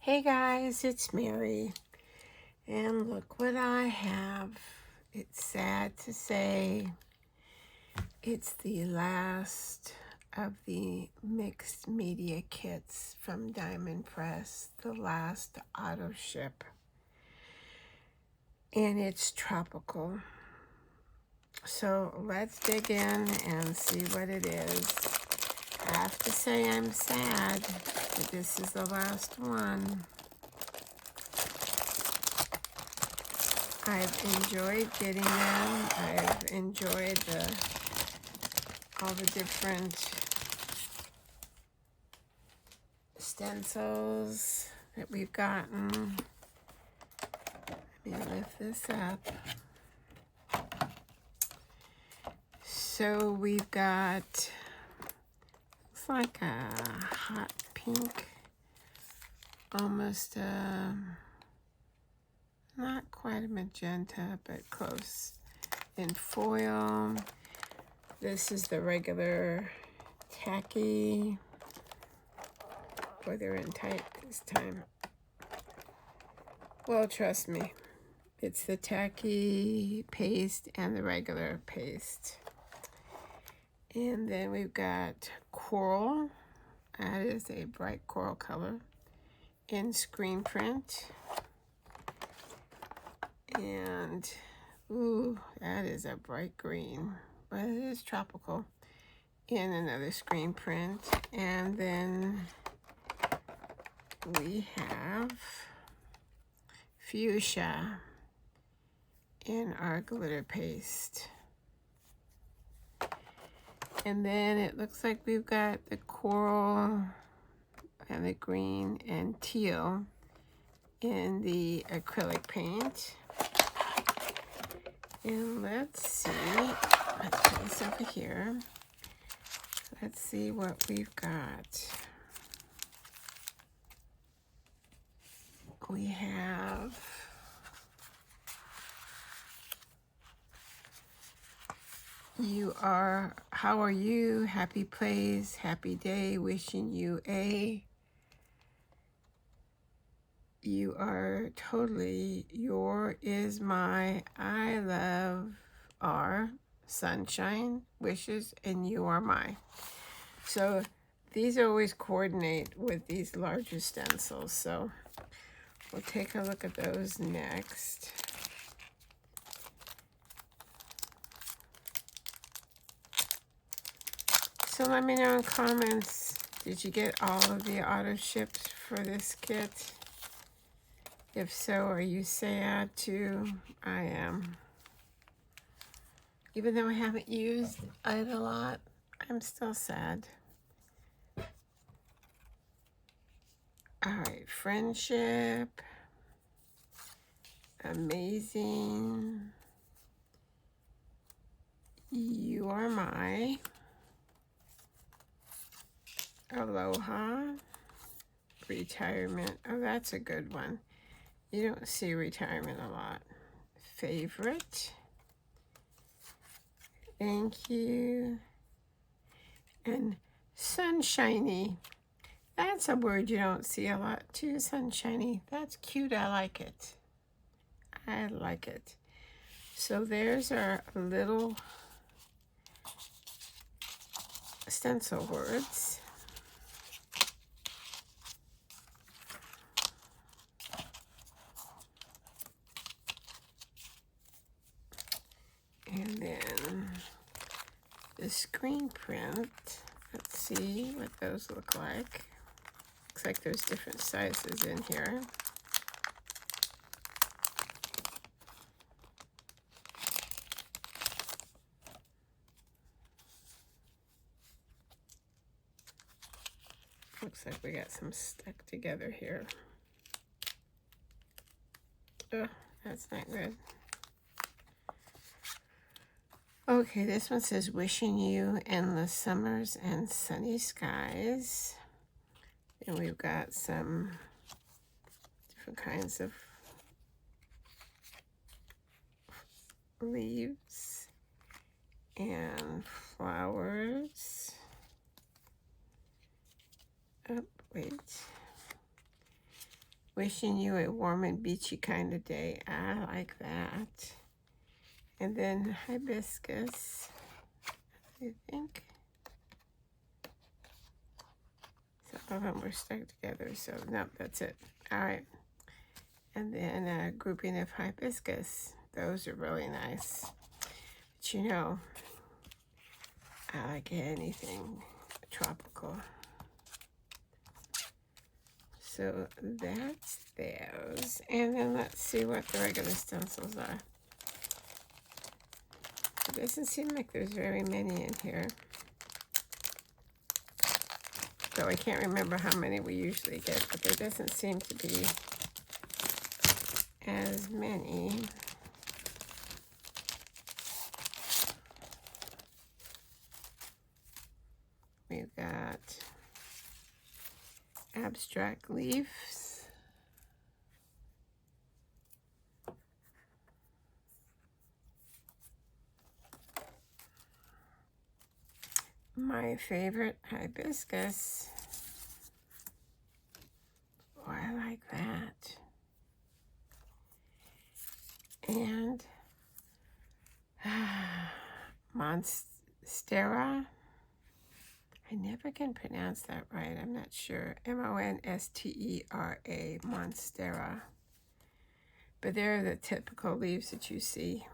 Hey guys, it's Mary, and look what I have. It's sad to say it's the last of the mixed media kits from Diamond Press, the last auto ship, and it's tropical. So let's dig in and see what it is. I have to say I'm sad that this is the last one. I've enjoyed getting them. I've enjoyed all the different stencils that we've gotten. Let me lift this up. So we've got, looks like a hot pink, almost not quite a magenta, but close, in foil. This is the regular tacky. Boy, they're in tight this time. Well, trust me, it's the tacky paste and the regular paste. And then we've got coral. That is a bright coral color in screen print. And, ooh, that is a bright green, but it is tropical, in another screen print. And then we have fuchsia in our glitter paste. And then it looks like we've got the coral and the green and teal in the acrylic paint. And let's see, let's put this over here. Let's see what we've got. We have how are you? Happy place, happy day, wishing you a. You are totally, your is my, I love our sunshine, wishes, and you are my. So these always coordinate with these larger stencils. So we'll take a look at those next. So let me know in comments, did you get all of the auto ships for this kit? If so, are you sad too? I am. Even though I haven't used it a lot, I'm still sad. All right, friendship, amazing, you are my, aloha, retirement. Oh, that's a good one. You don't see retirement a lot. Favorite, thank you, and sunshiny. That's a word you don't see a lot too, sunshiny. That's cute, I like it. I like it. So there's our little stencil words. And then the screen print. Let's see what those look like. Looks like there's different sizes in here. Looks like we got some stuck together here. Oh, that's not good. Okay, this one says, wishing you endless summers and sunny skies. And we've got some different kinds of leaves and flowers. Oh, wait. Wishing you a warm and beachy kind of day. I like that. And then hibiscus, I think. Some of them were stuck together, so nope, that's it. All right. And then a grouping of hibiscus. Those are really nice. But you know, I like anything tropical. So that's those. And then let's see what the regular stencils are. It doesn't seem like there's very many in here. So I can't remember how many we usually get, but there doesn't seem to be as many. We've got abstract leaves. My favorite hibiscus. Oh, I like that. And Monstera. I never can pronounce that right. I'm not sure. M-O-N-S-T-E-R-A, Monstera. But they're the typical leaves that you see.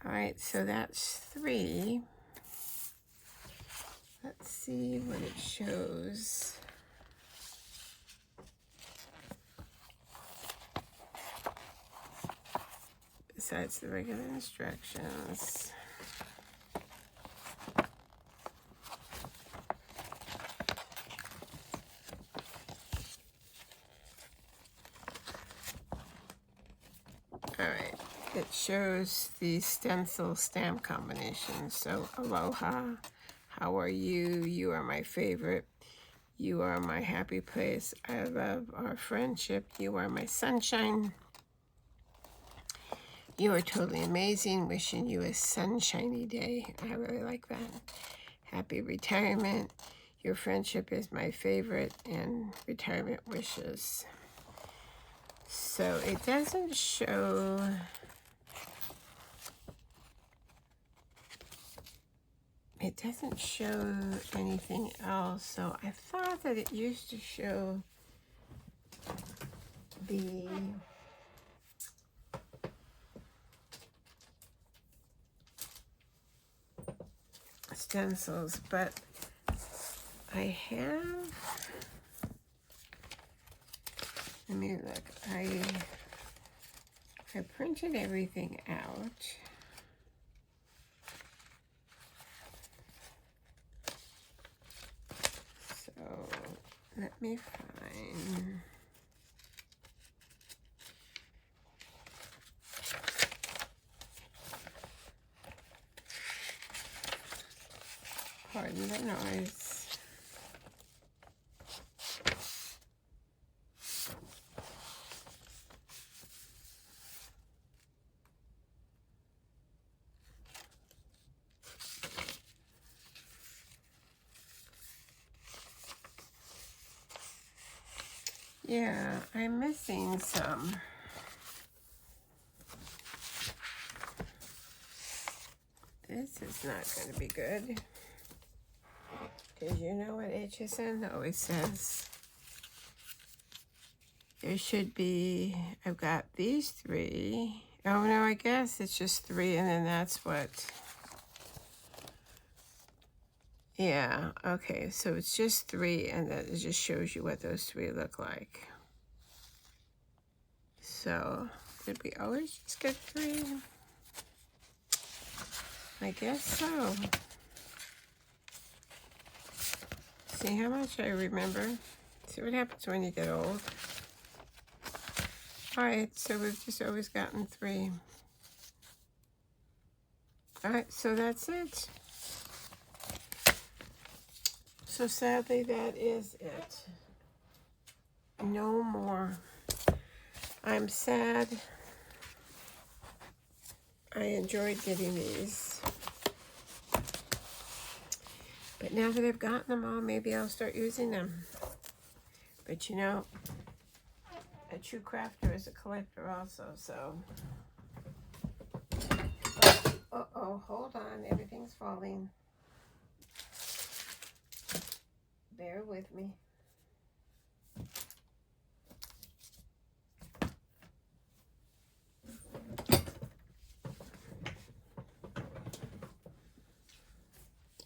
All right, so that's 3. Let's see what it shows. Besides the regular instructions. All right, it shows the stencil stamp combinations. So aloha, how are you? You are my favorite. You are my happy place. I love our friendship. You are my sunshine. You are totally amazing. Wishing you a sunshiny day. I really like that. Happy retirement. Your friendship is my favorite. And retirement wishes. So it doesn't show. It doesn't show anything else. So I thought that it used to show the stencils, but I have, let me look, I printed everything out. So let me find, pardon the noise. Yeah, I'm missing some. This is not going to be good. Because you know what HSN always says. There should be, I've got these 3. Oh no, I guess it's just 3 and then that's what. Yeah, okay, so it's just 3 and then it just shows you what those 3 look like. So, did we always just get 3? I guess so. See how much I remember? See what happens when you get old. Alright, so we've just always gotten 3. Alright, so that's it. So sadly, that is it. No more. I'm sad. I enjoyed getting these. But now that I've gotten them all, maybe I'll start using them. But you know, a true crafter is a collector also, so. Uh-oh, hold on, everything's falling. Bear with me.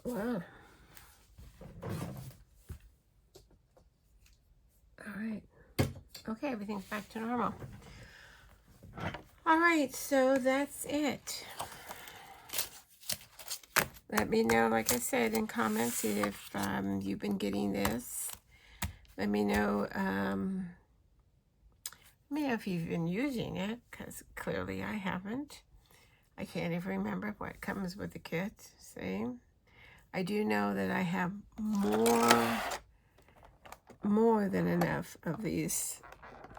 Wow. All right. Okay, everything's back to normal. All right, so that's it. Let me know, like I said, in comments if you've been getting this. Let me know, if you've been using it, because clearly I haven't. I can't even remember what comes with the kit. See? I do know that I have more than enough of these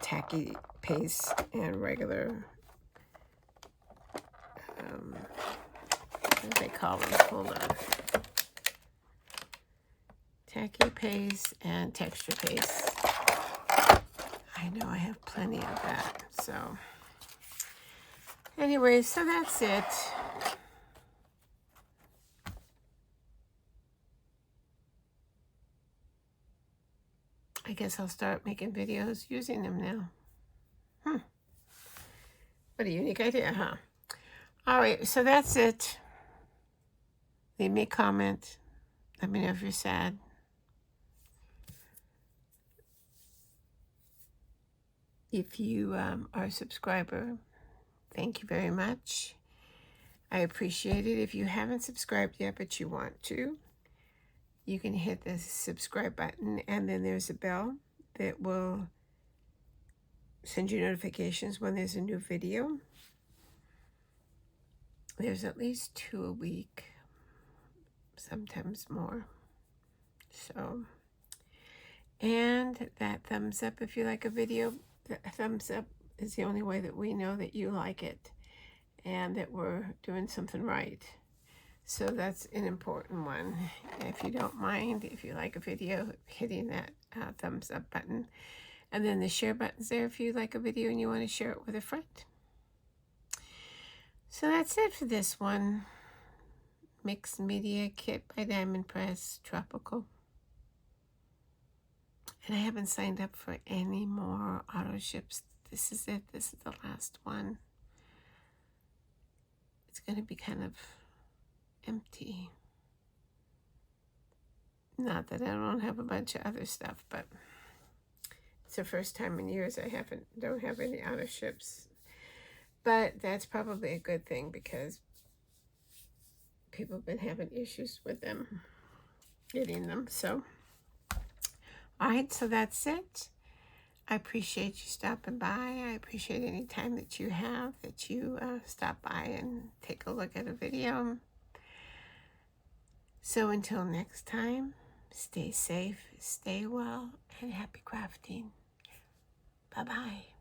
tacky paste and regular, what do they call them? Hold on. Tacky paste and texture paste. I know I have plenty of that. So, anyway, so that's it. I guess I'll start making videos using them now. What a unique idea, huh? All right, so that's it. Leave me a comment. Let me know if you're sad. If you are a subscriber, thank you very much. I appreciate it. If you haven't subscribed yet, but you want to, you can hit the subscribe button, and then there's a bell that will send you notifications when there's a new video. There's at least 2 a week, sometimes more. So, and that thumbs up if you like a video. The thumbs up is the only way that we know that you like it and that we're doing something right. So that's an important one. If you don't mind, if you like a video, hitting that thumbs up button. And then the share button's there if you like a video and you want to share it with a friend. So that's it for this one. Mixed Media Kit by Diamond Press, Tropical. And I haven't signed up for any more auto ships. This is it. This is the last one. It's going to be kind of empty. Not that I don't have a bunch of other stuff, but it's the first time in years I don't have any auto ships. But that's probably a good thing because people have been having issues with them, getting them. So, all right, so that's it. I appreciate you stopping by. I appreciate any time that you have, that you stop by and take a look at a video. So until next time, stay safe, stay well, and happy crafting. Bye-bye.